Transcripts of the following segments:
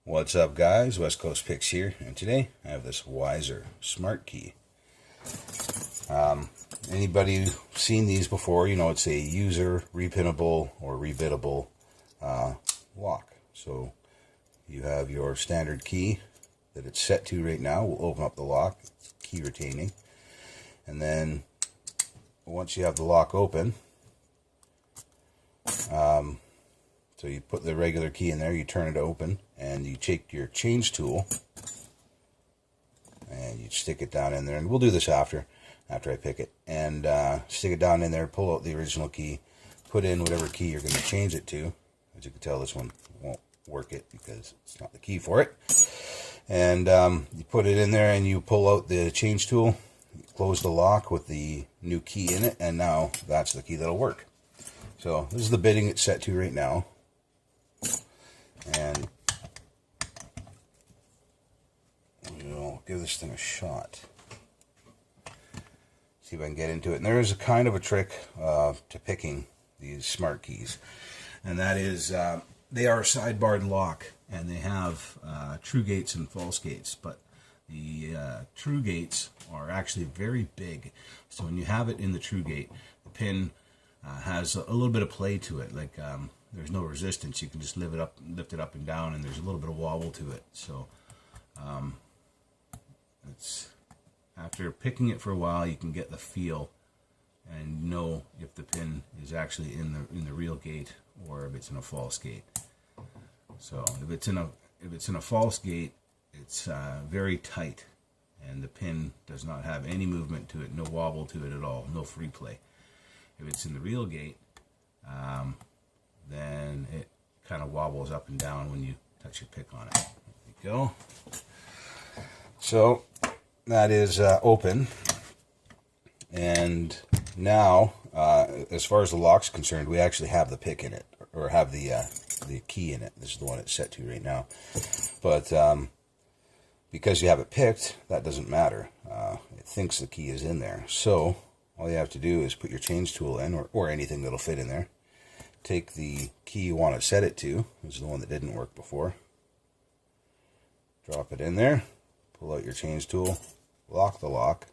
What's up, guys? West Coast Picks here, and today I have this Weiser Smartkey. Anybody seen these before? You know, it's a user repinnable or rebittable lock. So you have your standard key that it's set to right now. We'll open up the lock, it's key retaining, and then once you have the lock open, so you put the regular key in there, you turn it open, and you take your change tool and you stick it down in there, and we'll do this after I pick it, and stick it down in there, pull out the original key, put in whatever key you're going to change it to. As you can tell, this one won't work it because it's not the key for it. And you put it in there and you pull out the change tool, close the lock with the new key in it, and now that's the key that'll work. So this is the bitting it's set to right now. And we'll give this thing a shot. See if I can get into it. And there is a kind of a trick to picking these smart keys, and that is they are a sidebarred lock, and they have true gates and false gates, but the true gates are actually very big. So when you have it in the true gate, the pin has a little bit of play to it, like there's no resistance. You can just lift it up and down, and there's a little bit of wobble to it. So it's after picking it for a while, you can get the feel and know if the pin is actually in the real gate or if it's in a false gate. So if it's in a false gate, it's very tight, and the pin does not have any movement to it, no wobble to it at all, no free play. If it's in the real gate, then it kind of wobbles up and down when you touch your pick on it. There we go. So that is open, and now as far as the lock's concerned, we actually have the pick in it, or have the key in it. This is the one it's set to right now, but because you have it picked, that doesn't matter. It thinks the key is in there, so all you have to do is put your change tool in, or anything that'll fit in there. Take the key you want to set it to. This is the one that didn't work before. Drop it in there, pull out your change tool, lock the lock,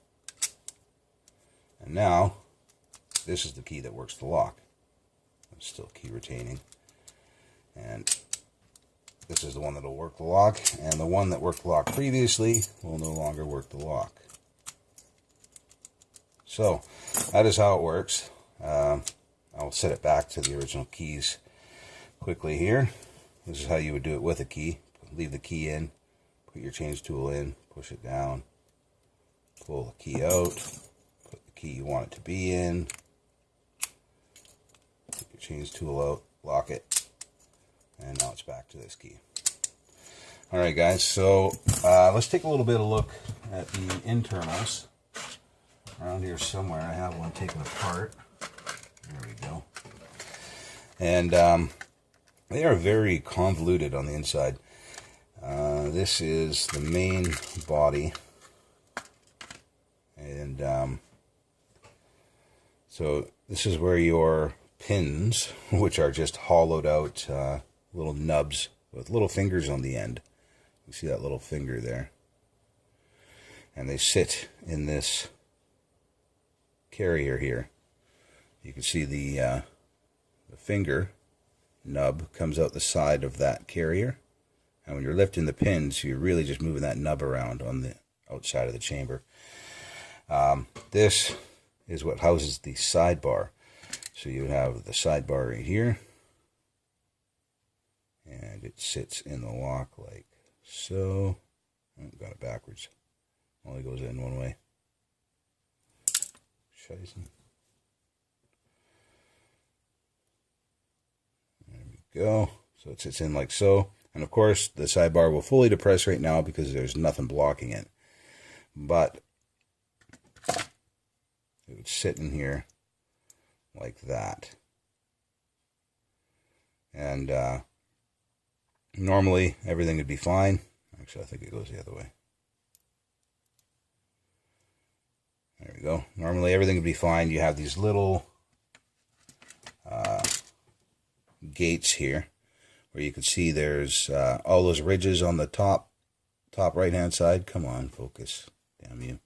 and now this is the key that works the lock. It's still key retaining, and this is the one that will work the lock, and the one that worked the lock previously will no longer work the lock. So that is how it works. I'll set it back to the original keys quickly here. This is how you would do it with a key. Leave the key in, put your change tool in, push it down, pull the key out, put the key you want it to be in, put your change tool out, lock it, and now it's back to this key. Alright guys, so let's take a little bit of a look at the internals. Around here somewhere I have one taken apart. There we go. And they are very convoluted on the inside. This is the main body, and so this is where your pins, which are just hollowed out little nubs with little fingers on the end. You see that little finger there, and they sit in this carrier here. You can see the finger nub comes out the side of that carrier, and when you're lifting the pins, you're really just moving that nub around on the outside of the chamber. This is what houses the sidebar. So you have the sidebar right here, and it sits in the lock like so. Oh, got it backwards. Only goes in one way. Scheisse. Go. So it sits in like so, and of course the sidebar will fully depress right now because there's nothing blocking it, but it would sit in here like that, and normally everything would be fine. Actually, I think it goes the other way. There we go. Normally everything would be fine. You have these little gates here where you can see there's all those ridges on the top right hand side. Come on, focus, damn you.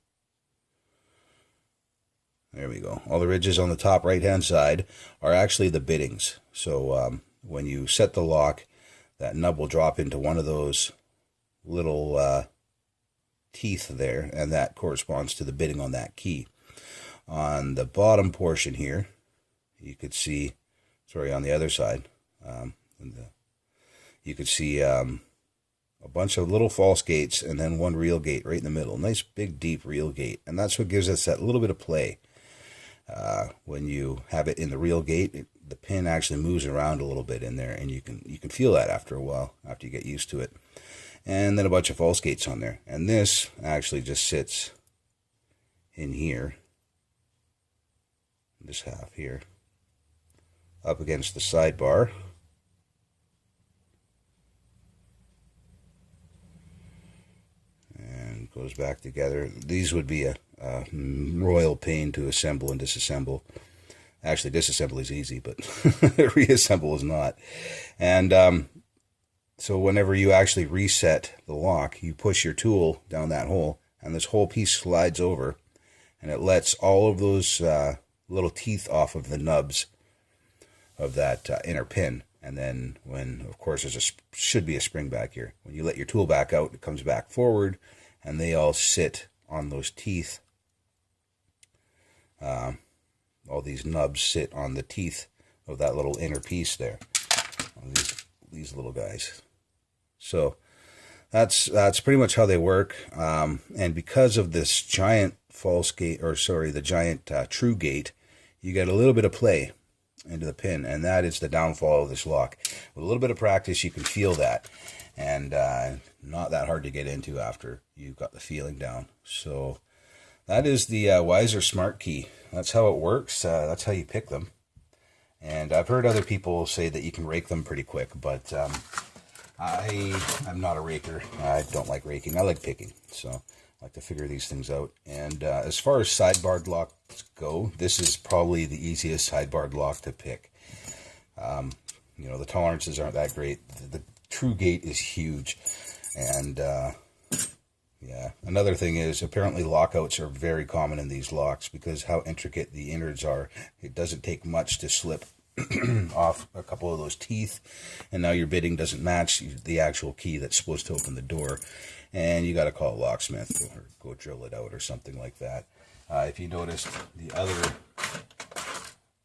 There we go. All the ridges on the top right hand side are actually the biddings. So when you set the lock, that nub will drop into one of those little teeth there, and that corresponds to the bidding on that key. On the bottom portion here, you could see, sorry, on the other side, you could see a bunch of little false gates and then one real gate right in the middle. Nice big deep real gate, and that's what gives us that little bit of play. When you have it in the real gate, the pin actually moves around a little bit in there, and you can feel that after a while, after you get used to it. And then a bunch of false gates on there, and this actually just sits in here, this half here, up against the sidebar. And goes back together. These would be a royal pain to assemble and disassemble. Actually, disassemble is easy, but reassemble is not. And so whenever you actually reset the lock, you push your tool down that hole, and this whole piece slides over, and it lets all of those little teeth off of the nubs of that inner pin. And then when, of course, should be a spring back here. When you let your tool back out, it comes back forward, and they all sit on those teeth. All these nubs sit on the teeth of that little inner piece there. These little guys. So that's pretty much how they work. And because of this giant false gate, or sorry, the giant true gate, you get a little bit of play into the pin, and that is the downfall of this lock. With a little bit of practice, you can feel that, and not that hard to get into after you've got the feeling down. So that is the Weiser Smartkey. That's how it works. That's how you pick them. And I've heard other people say that you can rake them pretty quick, but I'm not a raker. I don't like raking. I like picking. So I like to figure these things out. And as far as sidebarred locks go, this is probably the easiest sidebarred lock to pick. You know, the tolerances aren't that great. The true gate is huge. And yeah, another thing is apparently lockouts are very common in these locks because how intricate the innards are. It doesn't take much to slip off a couple of those teeth, and now your bidding doesn't match the actual key that's supposed to open the door, and you got to call a locksmith or go drill it out or something like that. If you noticed, the other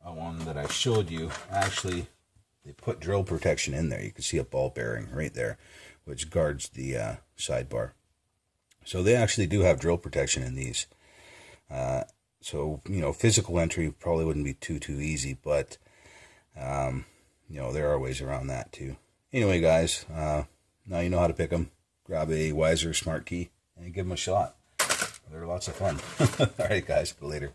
one that I showed you, actually they put drill protection in there. You can see a ball bearing right there which guards the sidebar. So they actually do have drill protection in these. So, you know, physical entry probably wouldn't be too easy, but, you know, there are ways around that too. Anyway, guys, now you know how to pick them. Grab a Weiser Smartkey and give them a shot. They're lots of fun. All right, guys, later.